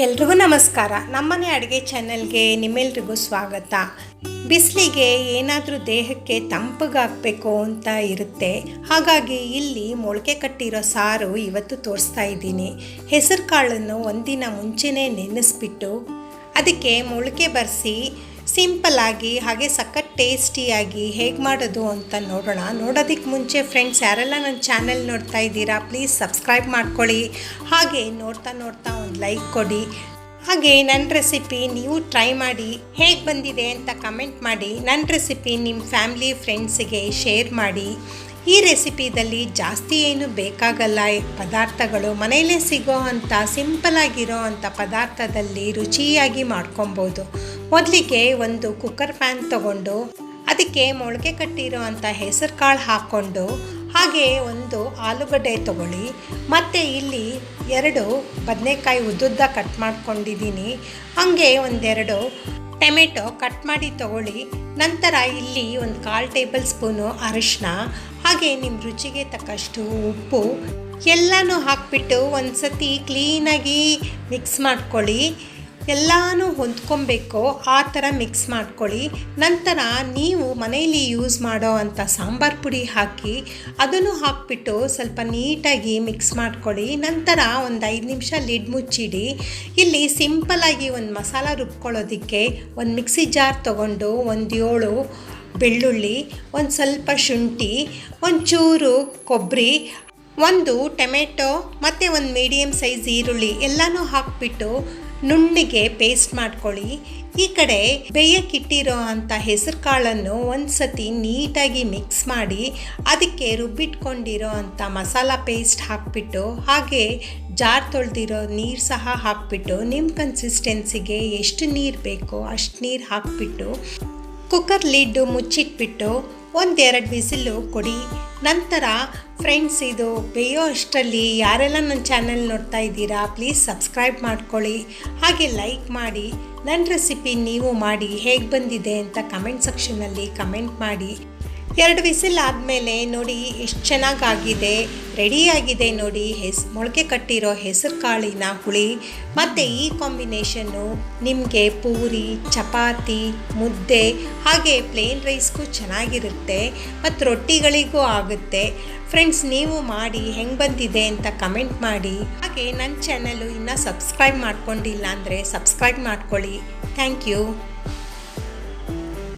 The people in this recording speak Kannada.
ಎಲ್ರಿಗೂ ನಮಸ್ಕಾರ. ನಮ್ಮನೆ ಅಡುಗೆ ಚಾನೆಲ್ಗೆ ನಿಮ್ಮೆಲ್ರಿಗೂ ಸ್ವಾಗತ. ಬಿಸಿಲಿಗೆ ಏನಾದರೂ ದೇಹಕ್ಕೆ ತಂಪಗಾಗಬೇಕು ಅಂತ ಇರುತ್ತೆ. ಹಾಗಾಗಿ ಇಲ್ಲಿ ಮೊಳಕೆ ಕಟ್ಟಿರೋ ಸಾರು ಇವತ್ತು ತೋರಿಸ್ತಾ ಇದ್ದೀನಿ. ಹೆಸರು ಕಾಳನ್ನು ಒಂದಿನ ಮುಂಚೆನೇ ನೆನೆಸ್ಬಿಟ್ಟು ಅದಕ್ಕೆ ಮೊಳಕೆ ಬರೆಸಿ ಸಿಂಪಲ್ಲಾಗಿ ಹಾಗೆ ಸಖತ್ ಟೇಸ್ಟಿಯಾಗಿ ಹೇಗೆ ಮಾಡೋದು ಅಂತ ನೋಡೋಣ. ನೋಡೋದಕ್ಕೆ ಮುಂಚೆ ಫ್ರೆಂಡ್ಸ್, ಯಾರೆಲ್ಲ ನನ್ನ ಚಾನೆಲ್ ನೋಡ್ತಾ ಇದ್ದೀರಾ ಪ್ಲೀಸ್ ಸಬ್ಸ್ಕ್ರೈಬ್ ಮಾಡ್ಕೊಳ್ಳಿ. ಹಾಗೆ ನೋಡ್ತಾ ಒಂದು ಲೈಕ್ ಕೊಡಿ. ಹಾಗೆ ನನ್ನ ರೆಸಿಪಿ ನೀವು ಟ್ರೈ ಮಾಡಿ ಹೇಗೆ ಬಂದಿದೆ ಅಂತ ಕಮೆಂಟ್ ಮಾಡಿ. ನನ್ನ ರೆಸಿಪಿ ನಿಮ್ಮ ಫ್ಯಾಮಿಲಿ ಫ್ರೆಂಡ್ಸಿಗೆ ಶೇರ್ ಮಾಡಿ. ಈ ರೆಸಿಪಿದಲ್ಲಿ ಜಾಸ್ತಿ ಏನು ಬೇಕಾಗಲ್ಲ. ಪದಾರ್ಥಗಳು ಮನೆಯಲ್ಲೇ ಸಿಗೋ ಅಂಥ ಸಿಂಪಲಾಗಿರೋ ಅಂಥ ಪದಾರ್ಥದಲ್ಲಿ ರುಚಿಯಾಗಿ ಮಾಡ್ಕೊಬೋದು. ಮೊದಲಿಗೆ ಒಂದು ಕುಕ್ಕರ್ ಪ್ಯಾನ್ ತೊಗೊಂಡು ಅದಕ್ಕೆ ಮೊಳಕೆ ಕಟ್ಟಿರೋ ಅಂಥ ಹೆಸರು ಕಾಳು ಹಾಕ್ಕೊಂಡು ಹಾಗೆ ಒಂದು ಆಲೂಗಡ್ಡೆ ತೊಗೊಳ್ಳಿ. ಮತ್ತು ಇಲ್ಲಿ 2 ಬದನೆಕಾಯಿ ಉದ್ದುದ್ದ ಕಟ್ ಮಾಡ್ಕೊಂಡಿದ್ದೀನಿ. ಹಾಗೆ ಒಂದೆರಡು ಟೊಮೆಟೊ ಕಟ್ ಮಾಡಿ ತೊಗೊಳ್ಳಿ. ನಂತರ ಇಲ್ಲಿ ಒಂದು 1/4 ಟೇಬಲ್ ಸ್ಪೂನು ಅರಿಶಿನ, ಹಾಗೆ ನಿಮ್ಮ ರುಚಿಗೆ ತಕ್ಕಷ್ಟು ಉಪ್ಪು ಎಲ್ಲನೂ ಹಾಕಿಬಿಟ್ಟು ಒಂದು ಸತಿ ಕ್ಲೀನಾಗಿ ಮಿಕ್ಸ್ ಮಾಡ್ಕೊಳ್ಳಿ. ಎಲ್ಲನೂ ಹೊಂದ್ಕೊಬೇಕು, ಆ ಥರ ಮಿಕ್ಸ್ ಮಾಡ್ಕೊಳ್ಳಿ. ನಂತರ ನೀವು ಮನೆಯಲ್ಲಿ ಯೂಸ್ ಮಾಡೋ ಅಂಥ ಸಾಂಬಾರು ಪುಡಿ ಹಾಕಿ ಅದನ್ನು ಹಾಕಿಬಿಟ್ಟು ಸ್ವಲ್ಪ ನೀಟಾಗಿ ಮಿಕ್ಸ್ ಮಾಡ್ಕೊಳ್ಳಿ. ನಂತರ ಒಂದು 5 ನಿಮಿಷ ಲಿಡ್ ಮುಚ್ಚಿಡಿ. ಇಲ್ಲಿ ಸಿಂಪಲಾಗಿ ಒಂದು ಮಸಾಲ ರುಬ್ಕೊಳ್ಳೋದಕ್ಕೆ ಒಂದು ಮಿಕ್ಸಿ ಜಾರ್ ತೊಗೊಂಡು 7 ಬೆಳ್ಳುಳ್ಳಿ, ಒಂದು ಸ್ವಲ್ಪ ಶುಂಠಿ, ಒಂಚೂರು ಕೊಬ್ಬರಿ, ಒಂದು ಟೊಮೆಟೊ ಮತ್ತು ಒಂದು ಮೀಡಿಯಮ್ ಸೈಜ್ ಈರುಳ್ಳಿ ಎಲ್ಲನೂ ಹಾಕಿಬಿಟ್ಟು ನುಣ್ಣಗೆ ಪೇಸ್ಟ್ ಮಾಡ್ಕೊಳ್ಳಿ. ಈ ಕಡೆ ಬೇಯಕ್ಕಿಟ್ಟಿರೋ ಅಂಥ ಹೆಸರು ಕಾಳನ್ನು ಒಂದು ಸತಿ ನೀಟಾಗಿ ಮಿಕ್ಸ್ ಮಾಡಿ ಅದಕ್ಕೆ ರುಬ್ಬಿಟ್ಕೊಂಡಿರೋ ಅಂಥ ಮಸಾಲ ಪೇಸ್ಟ್ ಹಾಕಿಬಿಟ್ಟು ಹಾಗೆ ಜಾರ್ ತೊಳೆದಿರೋ ನೀರು ಸಹ ಹಾಕಿಬಿಟ್ಟು ನಿಮ್ಮ ಕನ್ಸಿಸ್ಟೆನ್ಸಿಗೆ ಎಷ್ಟು ನೀರು ಬೇಕೋ ಅಷ್ಟು ನೀರು ಹಾಕಿಬಿಟ್ಟು ಕುಕ್ಕರ್ ಲಿಡ್ಡು ಮುಚ್ಚಿಟ್ಬಿಟ್ಟು 1-2 ವಿಸಿಲು ಕೊಡಿ. ನಂತರ ಫ್ರೆಂಡ್ಸ್, ಇದು ಬೇಯೋ ಅಷ್ಟರಲ್ಲಿ ಯಾರೆಲ್ಲ ನನ್ನ ಚಾನೆಲ್ ನೋಡ್ತಾ ಇದ್ದೀರಾ ಪ್ಲೀಸ್ ಸಬ್ಸ್ಕ್ರೈಬ್ ಮಾಡ್ಕೊಳ್ಳಿ. ಹಾಗೆ ಲೈಕ್ ಮಾಡಿ. ನನ್ನ ರೆಸಿಪಿ ನೀವು ಮಾಡಿ ಹೇಗೆ ಬಂದಿದೆ ಅಂತ ಕಮೆಂಟ್ ಸೆಕ್ಷನಲ್ಲಿ ಕಮೆಂಟ್ ಮಾಡಿ. 2 ವಿಸಿಲ್ ಆದಮೇಲೆ ನೋಡಿ ಎಷ್ಟು ಚೆನ್ನಾಗಾಗಿದೆ, ರೆಡಿಯಾಗಿದೆ ನೋಡಿ. ಮೊಳಕೆ ಕಟ್ಟಿರೋ ಹೆಸರು ಕಾಳಿನ ಹುಳಿ ಮತ್ತು ಈ ಕಾಂಬಿನೇಷನ್ನು ನಿಮಗೆ ಪೂರಿ, ಚಪಾತಿ, ಮುದ್ದೆ ಹಾಗೆ ಪ್ಲೇನ್ ರೈಸ್ಗೂ ಚೆನ್ನಾಗಿರುತ್ತೆ ಮತ್ತು ರೊಟ್ಟಿಗಳಿಗೂ ಆಗುತ್ತೆ. ಫ್ರೆಂಡ್ಸ್, ನೀವು ಮಾಡಿ ಹೆಂಗೆ ಬಂದಿದೆ ಅಂತ ಕಮೆಂಟ್ ಮಾಡಿ. ಹಾಗೆ ನನ್ನ ಚಾನಲ್ಲು ಇನ್ನೂ ಸಬ್ಸ್ಕ್ರೈಬ್ ಮಾಡ್ಕೊಂಡಿಲ್ಲ ಅಂದರೆ ಸಬ್ಸ್ಕ್ರೈಬ್ ಮಾಡ್ಕೊಳ್ಳಿ. Thank you.